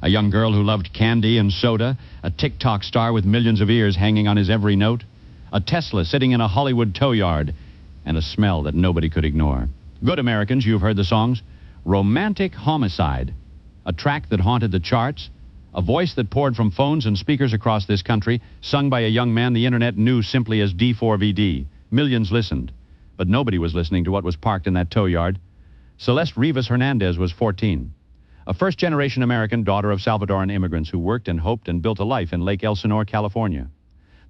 A young girl who loved candy and soda, a TikTok star with millions of ears hanging on his every note, a Tesla sitting in a Hollywood tow yard, and a smell that nobody could ignore. Good Americans, you've heard the songs. Romantic Homicide, a track that haunted the charts, a voice that poured from phones and speakers across this country, sung by a young man the internet knew simply as D4vd. Millions listened, but nobody was listening to what was parked in that tow yard. Celeste Rivas Hernandez was 14, a first-generation American daughter of Salvadoran immigrants who worked and hoped and built a life in Lake Elsinore, California.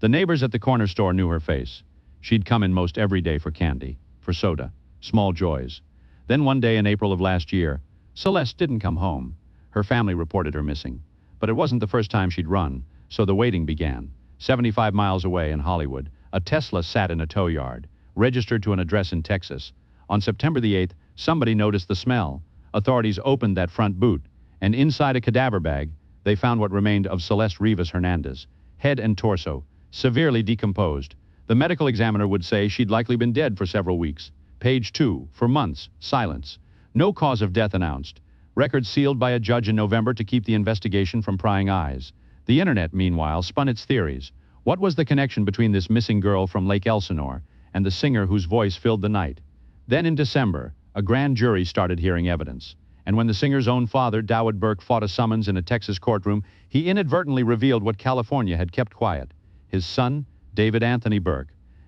The neighbors at the corner store knew her face. She'd come in most every day for candy, for soda, small joys. Then one day in April of last year, Celeste didn't come home. Her family reported her missing. But it wasn't the first time she'd run, so the waiting began. 75 miles away in Hollywood, a Tesla sat in a tow yard, registered to an address in Texas. On September the 8th, somebody noticed the smell. Authorities opened that front boot, and inside a cadaver bag, they found what remained of Celeste Rivas Hernandez, head and torso, severely decomposed. The medical examiner would say she'd likely been dead for several weeks. Page 2, for months, silence. No cause of death announced. Records sealed by a judge in November to keep the investigation from prying eyes. The internet, meanwhile, spun its theories. What was the connection between this missing girl from Lake Elsinore and the singer whose voice filled the night? Then in December, a grand jury started hearing evidence. And when the singer's own father, Dawid Burke, fought a summons in a Texas courtroom, he inadvertently revealed what California had kept quiet. His son, David Anthony Burke.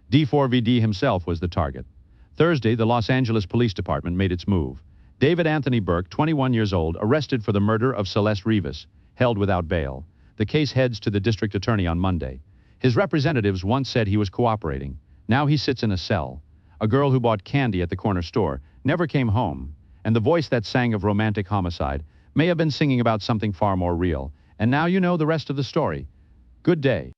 D4vd himself was the target. Thursday, the Los Angeles Police Department made its move. David Anthony Burke, 21 years old, arrested for the murder of Celeste Rivas, held without bail. The case heads to the district attorney on Monday. His representatives once said he was cooperating. Now he sits in a cell. A girl who bought candy at the corner store never came home, and the voice that sang of romantic homicide may have been singing about something far more real. And now you know the rest of the story. Good day.